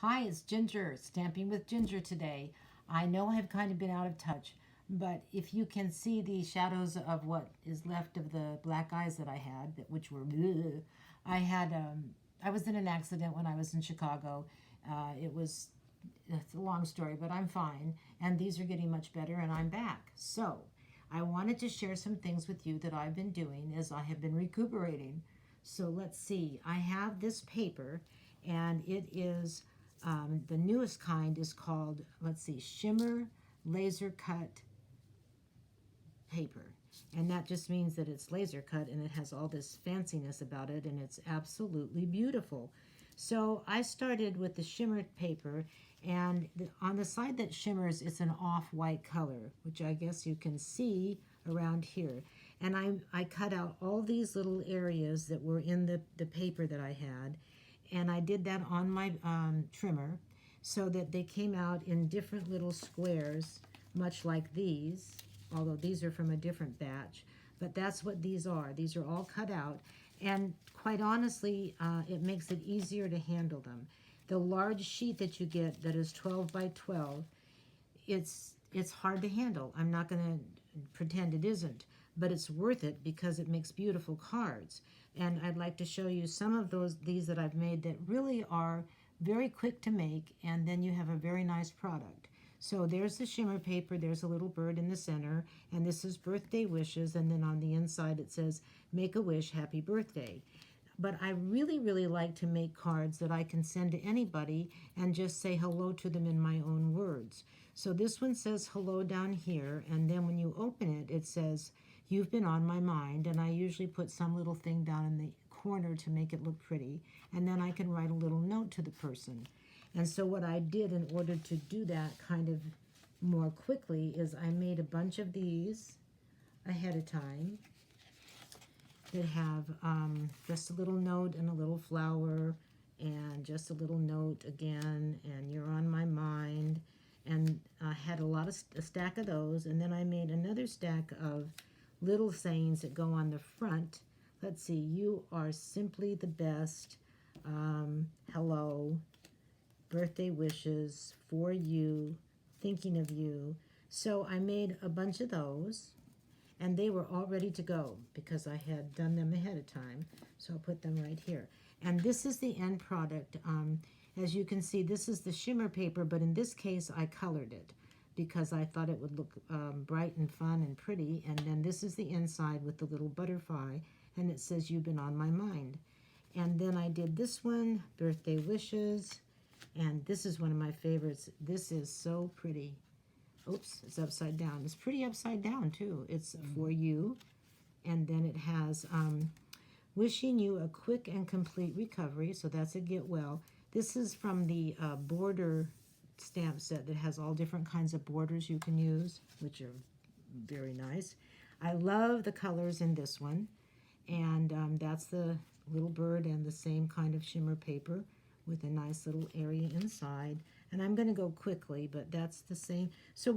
Hi, it's Ginger, Stamping with Ginger today. I know I have kind of been out of touch, but if you can see the shadows of what is left of the black eyes that I had, which were bleh, I had I was in an accident when I was in Chicago. It's a long story, but I'm fine, and these are getting much better, and I'm back. So I wanted to share some things with you that I've been doing as I have been recuperating. So let's see. I have this paper, and it is the newest kind is called, let's see, Shimmer Laser Cut Paper. And that just means that it's laser cut and it has all this fanciness about it, and it's absolutely beautiful. So I started with the shimmer paper, and on the side that shimmers, it's an off-white color, which I guess you can see around here. And I cut out all these little areas that were in the paper that I had, and I did that on my trimmer so that they came out in different little squares, much like these, although these are from a different batch. But that's what these are. These are all cut out, and quite honestly, it makes it easier to handle them. The large sheet that you get that is 12 by 12, it's hard to handle. I'm not going to pretend it isn't, but it's worth it because it makes beautiful cards. And I'd like to show you some of these that I've made that really are very quick to make, and then you have a very nice product. So there's the shimmer paper, there's a little bird in the center, and this is birthday wishes, and then on the inside it says, make a wish, happy birthday. But I really, really like to make cards that I can send to anybody and just say hello to them in my own words. So this one says hello down here, and then when you open it, it says, you've been on my mind, and I usually put some little thing down in the corner to make it look pretty, and then I can write a little note to the person. And so what I did in order to do that kind of more quickly is I made a bunch of these ahead of time that have just a little note and a little flower and just a little note again, and you're on my mind. And I had a stack of those, and then I made another stack of little sayings that go on the front. Let's see, you are simply the best, hello, birthday wishes, for you, thinking of you. So I made a bunch of those, and they were all ready to go because I had done them ahead of time. So I'll put them right here. And this is the end product. As you can see, this is the shimmer paper, but in this case I colored it because I thought it would look bright and fun and pretty. And then this is the inside with the little butterfly, and it says, you've been on my mind. And then I did this one, birthday wishes, and this is one of my favorites. This is so pretty. Oops, it's upside down. It's pretty upside down too. It's for you. And then it has wishing you a quick and complete recovery. So that's a get well. This is from the border stamp set that has all different kinds of borders you can use, which are very nice. I love the colors in this one. And that's the little bird and the same kind of shimmer paper with a nice little area inside. And I'm going to go quickly, but that's the same. So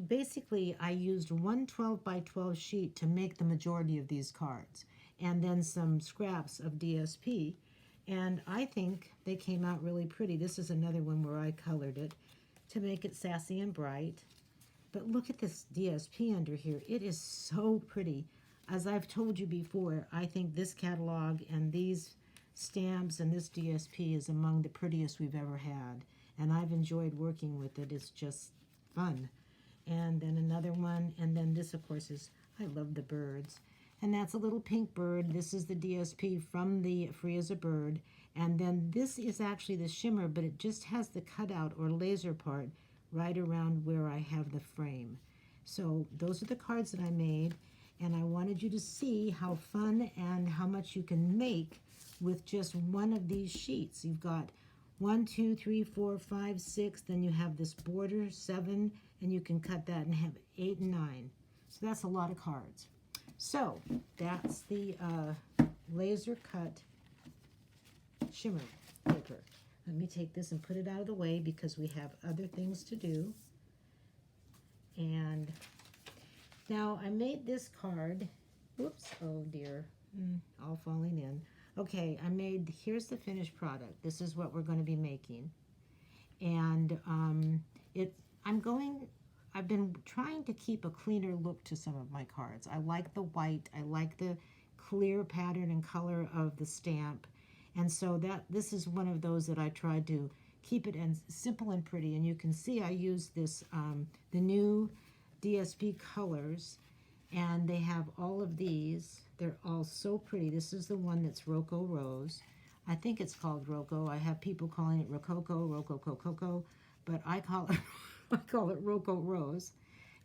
basically, I used one 12 by 12 sheet to make the majority of these cards, and then some scraps of DSP. And I think they came out really pretty. This is another one where I colored it to make it sassy and bright. But look at this DSP under here. It is so pretty. As I've told you before, I think this catalog and these stamps and this DSP is among the prettiest we've ever had. And I've enjoyed working with it. It's just fun. And then another one, and then this, of course, is, I love the birds. And that's a little pink bird. This is the DSP from the Free as a Bird. And then this is actually the shimmer, but it just has the cutout or laser part right around where I have the frame. So those are the cards that I made, and I wanted you to see how fun and how much you can make with just one of these sheets. You've got 1, 2, 3, 4, 5, 6, then you have this border, 7, and you can cut that and have 8 and 9. So that's a lot of cards. So that's the laser cut shimmer paper. Let me take this and put it out of the way because we have other things to do. And now I made this card. Whoops, oh dear, all falling in. Okay, here's the finished product. This is what we're going to be making. And I've been trying to keep a cleaner look to some of my cards. I like the white, I like the clear pattern and color of the stamp. And so this is one of those that I tried to keep it and simple and pretty. And you can see I use this, the new DSP colors, and they have all of these. They're all so pretty. This is the one that's Roco Rose. I think it's called Roco. I have people calling it Rococo, Rococo Coco, but I call it I call it Roco Rose.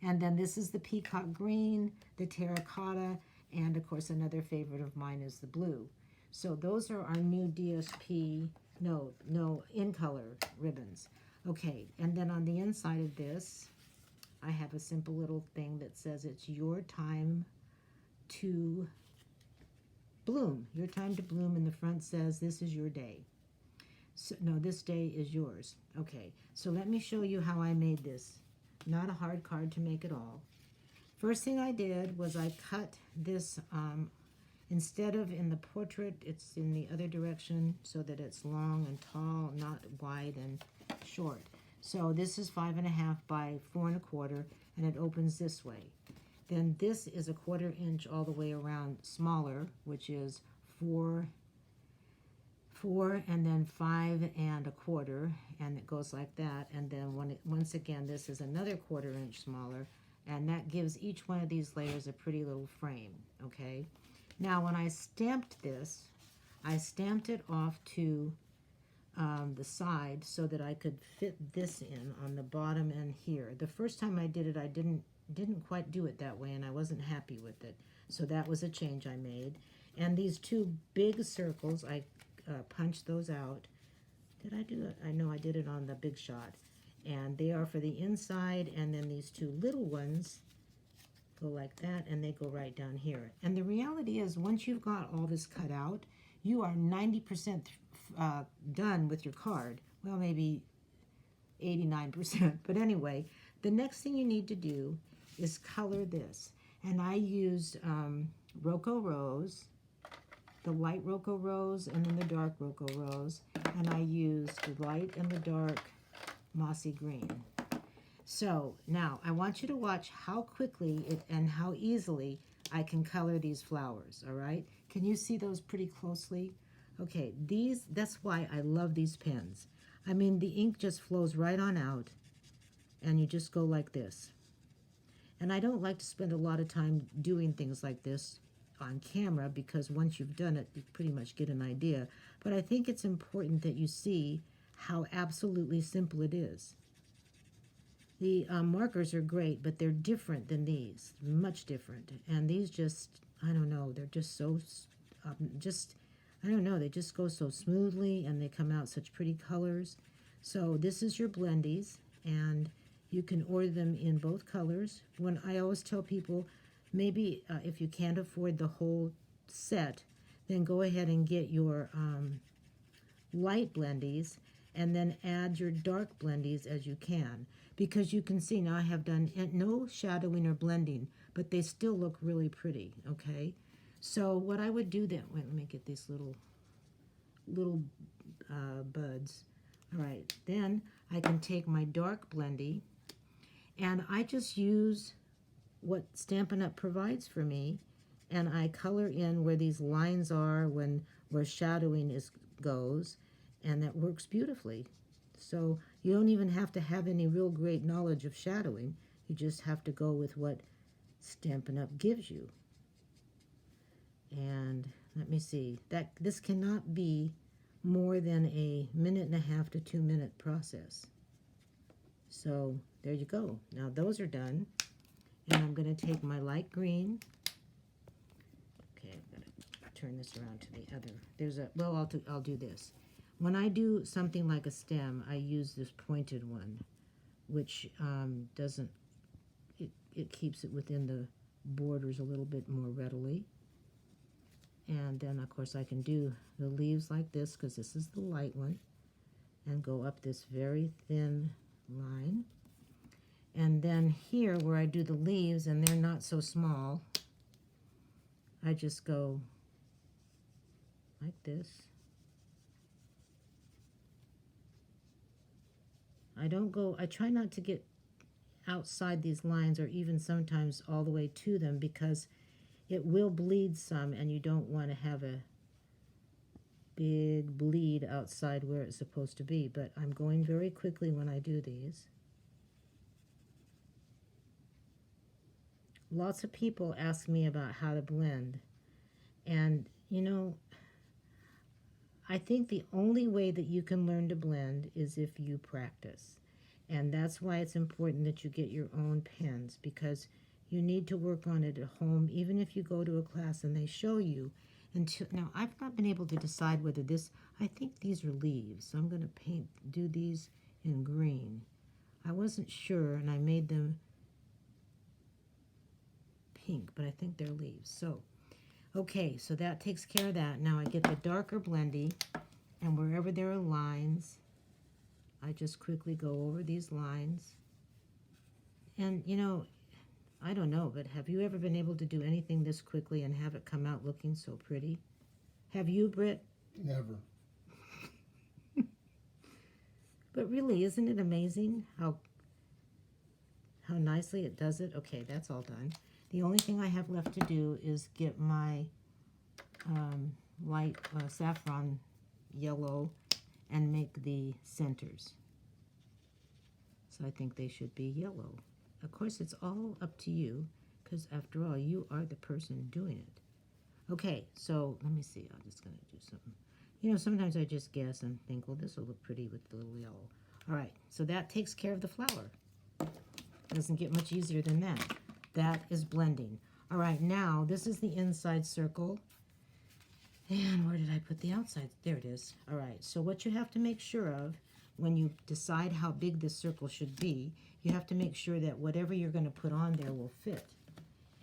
And then this is the peacock green, the terracotta, and of course another favorite of mine is the blue. So those are our new DSP, no, in color ribbons. Okay, and then on the inside of this, I have a simple little thing that says it's your time to bloom. Your time to bloom, and the front says this is your day. So, no, this day is yours. Okay, so let me show you how I made this. Not a hard card to make at all. First thing I did was I cut this, instead of in the portrait, it's in the other direction so that it's long and tall, not wide and short. So this is 5.5 by 4 1/4, and it opens this way. Then this is 1/4 inch all the way around smaller, which is 4 and then 5 1/4, and it goes like that. And then once again, this is another 1/4 inch smaller, and that gives each one of these layers a pretty little frame. Okay. Now when I stamped this, I stamped it off to the side so that I could fit this in on the bottom and here. The first time I did it, I didn't quite do it that way, and I wasn't happy with it. So that was a change I made. And these two big circles, I punched those out. Did I do it? I know I did it on the Big Shot. And they are for the inside, and then these two little ones go like that, and they go right down here. And the reality is, once you've got all this cut out, you are 90% done with your card. Well, maybe 89%. But anyway, the next thing you need to do is color this. And I used Roco Rose, the light Roco Rose, and then the dark Roco Rose. And I used the light and the dark Mossy Green. So now I want you to watch how quickly and how easily I can color these flowers, all right? Can you see those pretty closely? Okay, that's why I love these pens. I mean, the ink just flows right on out, and you just go like this. And I don't like to spend a lot of time doing things like this on camera, because once you've done it, you pretty much get an idea. But I think it's important that you see how absolutely simple it is. The markers are great, but they're different than these, much different. And these just, I don't know, they're just so, I don't know, they just go so smoothly, and they come out such pretty colors. So this is your blendies, and you can order them in both colors. When I always tell people, maybe if you can't afford the whole set, then go ahead and get your light blendies, and then add your dark blendies as you can. Because you can see now I have done no shadowing or blending, but they still look really pretty, okay? So what I would do then, wait, let me get these little buds. All right, then I can take my dark blendy, and I just use what Stampin' Up! Provides for me, and I color in where these lines are, where shadowing goes, and that works beautifully. So you don't even have to have any real great knowledge of shadowing. You just have to go with what Stampin' Up! Gives you. And let me see, this cannot be more than a 1.5 to 2 minute process. So there you go. Now those are done, and I'm going to take my light green. Okay, I'm going to turn this around to the other. Well, I'll do this. When I do something like a stem, I use this pointed one, which it keeps it within the borders a little bit more readily. And then, of course, I can do the leaves like this, because this is the light one, and go up this very thin line. And then here, where I do the leaves, and they're not so small, I just go like this. I try not to get outside these lines or even sometimes all the way to them because it will bleed some and you don't want to have a big bleed outside where it's supposed to be. But I'm going very quickly when I do these. Lots of people ask me about how to blend, and you know, I think the only way that you can learn to blend is if you practice. And that's why it's important that you get your own pens, because you need to work on it at home, even if you go to a class and they show you. Now, I've not been able to decide whether I think these are leaves, so I'm going to do these in green. I wasn't sure, and I made them pink, but I think they're leaves. So, okay, so that takes care of that. Now I get the darker blendy, and wherever there are lines, I just quickly go over these lines. And, you know, I don't know, but have you ever been able to do anything this quickly and have it come out looking so pretty? Have you, Britt? Never. But really, isn't it amazing how nicely it does it? Okay, that's all done. The only thing I have left to do is get my light saffron yellow and make the centers. So I think they should be yellow. Of course, it's all up to you, because after all, you are the person doing it. Okay, so let me see. I'm just going to do something. You know, sometimes I just guess and think, well, this will look pretty with the little yellow. All right, so that takes care of the flower. Doesn't get much easier than that. That is blending. All right, now this is the inside circle. And where did I put the outside? There it is. All right, so what you have to make sure of when you decide how big this circle should be, you have to make sure that whatever you're going to put on there will fit.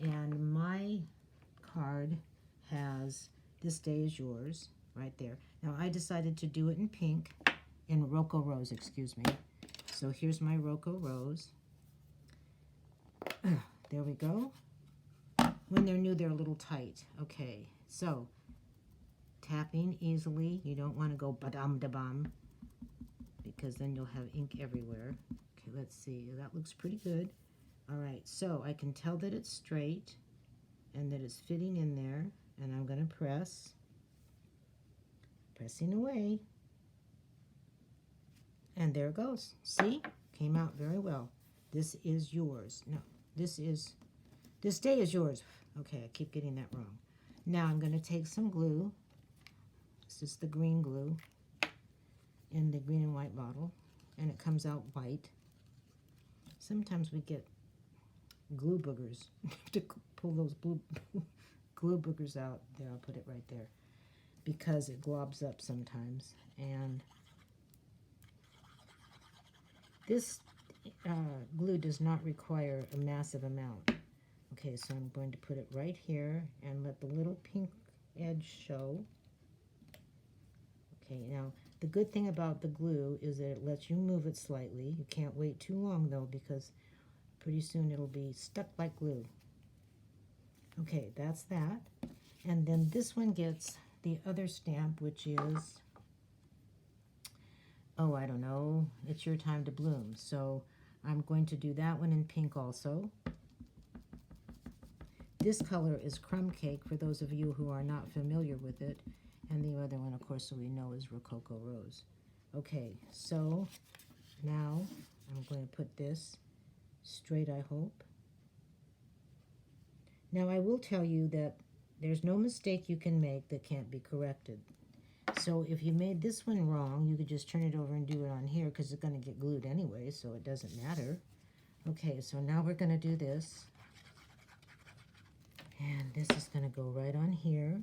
And my card has "This Day Is Yours" right there. Now I decided to do it in pink, in Rocco Rose, excuse me. So here's my Rocco Rose. There we go. When they're new, they're a little tight. Okay, so tapping easily. You don't want to go ba-dum-da-bum, because then you'll have ink everywhere. Okay, let's see. That looks pretty good. All right, so I can tell that it's straight and that it's fitting in there, and I'm going to pressing away. And there it goes. See? Came out very well. This is yours. No, this day is yours. Okay, I keep getting that wrong. Now I'm going to take some glue. This is the green glue in the green and white bottle, and it comes out white. Sometimes we get glue boogers. To pull those glue boogers out. There, I'll put it right there, because it globs up sometimes. And this glue does not require a massive amount. Okay, so I'm going to put it right here and let the little pink edge show. Okay, now the good thing about the glue is that it lets you move it slightly. You can't wait too long though, because pretty soon it'll be stuck like glue. Okay, that's that. And then this one gets the other stamp, which is, oh, I don't know, It's Your Time to Bloom. So I'm going to do that one in pink also. This color is Crumb Cake, for those of you who are not familiar with it. And the other one, of course, so we know, is Rococo Rose. Okay, so now I'm going to put this straight, I hope. Now I will tell you that there's no mistake you can make that can't be corrected. So if you made this one wrong, you could just turn it over and do it on here, because it's going to get glued anyway, so it doesn't matter. Okay, so now we're going to do this. And this is going to go right on here.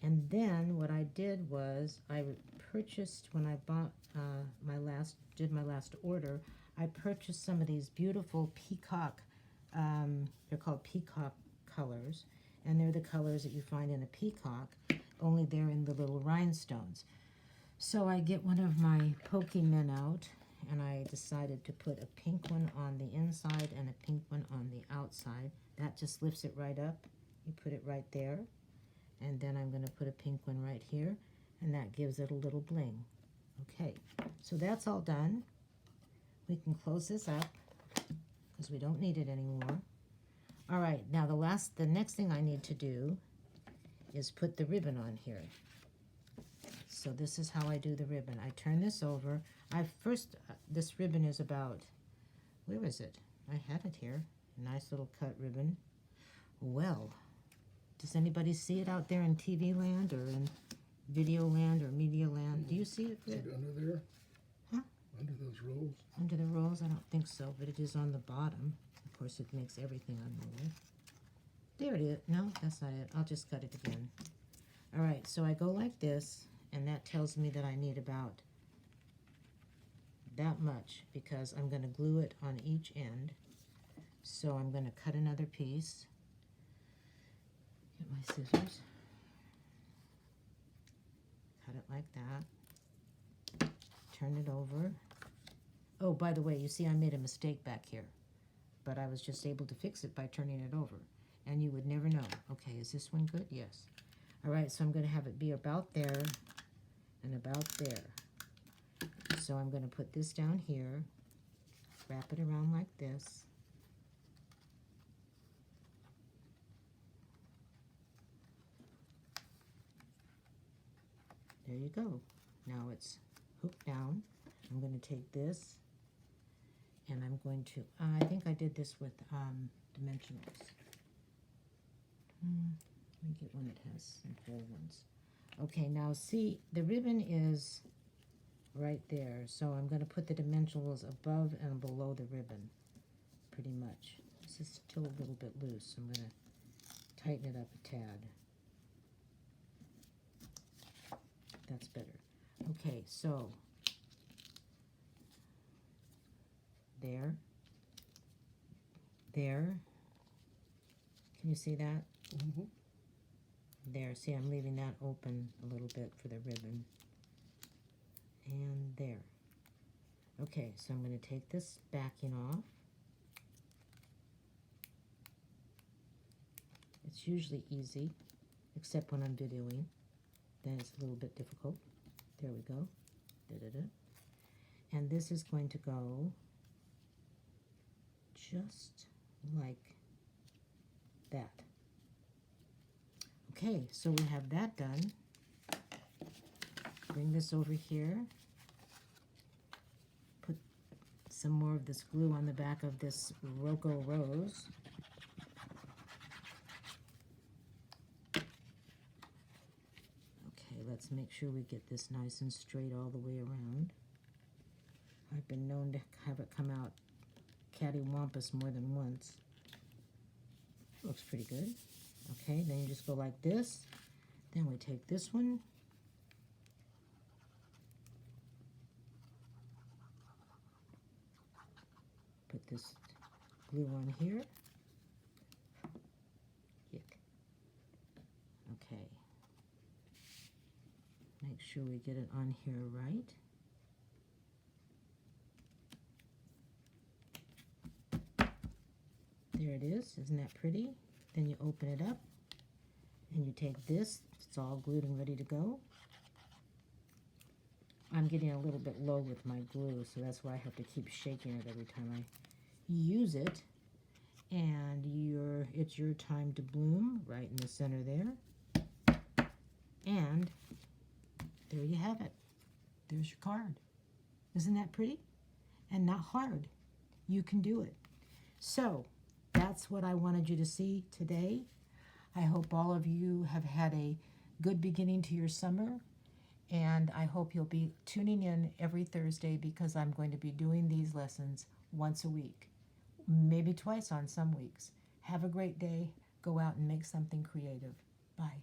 And then what I did was I purchased, when I bought did my last order, I purchased some of these beautiful peacock, they're called peacock colors, and they're the colors that you find in a peacock, only they're in the little rhinestones. So I get one of my Pokemon out, and I decided to put a pink one on the inside and a pink one on the outside. That just lifts it right up. You put it right there. And then I'm going to put a pink one right here, and that gives it a little bling. Okay, So that's all done. We can close this up because we don't need it anymore. All right, now the next thing I need to do is put the ribbon on here. So this is how I do the ribbon. I turn this over. This ribbon is about, where is it? I had it here. A nice little cut ribbon. Well, does anybody see it out there in TV land or in video land or media land? Do you see it, Britt? Is it under there? Huh? Under those rolls? Under the rolls? I don't think so, but it is on the bottom. Of course, it makes everything unroll. There it is. No, that's not it. I'll just cut it again. All right, so I go like this, and that tells me that I need about that much because I'm going to glue it on each end. So I'm going to cut another piece. Get my scissors. Cut it like that. Turn it over. Oh, by the way, you see I made a mistake back here, but I was just able to fix it by turning it over, and you would never know. Okay, is this one good? Yes. All right, so I'm going to have it be about there and about there. So I'm going to put this down here, wrap it around like this. There you go. Now it's hooked down. I'm going to take this and I'm going to, I think I did this with dimensionals. Let me get one that has some whole ones. Okay, now see, the ribbon is right there, so I'm going to put the dimensionals above and below the ribbon, pretty much. This is still a little bit loose, so I'm going to tighten it up a tad. That's better. Okay, so there, there. Can you see that? Mm-hmm. There, see, I'm leaving that open a little bit for the ribbon. And there. Okay, so I'm going to take this backing off. It's usually easy, except when I'm videoing. Then it's a little bit difficult. There we go. Da-da-da. And this is going to go just like that. Okay, so we have that done. Bring this over here. Put some more of this glue on the back of this Rocco Rose. Okay, let's make sure we get this nice and straight all the way around. I've been known to have it come out cattywampus more than once. Looks pretty good. Okay, then you just go like this. Then we take this one. Put this glue on here. Yuck. Okay. Make sure we get it on here right. There it is. Isn't that pretty? Then you open it up and you take this. It's all glued and ready to go. I'm getting a little bit low with my glue, so that's why I have to keep shaking it every time I use it. And it's your time to bloom, right in the center there. And there you have it. There's your card. Isn't that pretty? And not hard. You can do it. So that's what I wanted you to see today. I hope all of you have had a good beginning to your summer. And I hope you'll be tuning in every Thursday because I'm going to be doing these lessons once a week, maybe twice on some weeks. Have a great day. Go out and make something creative. Bye.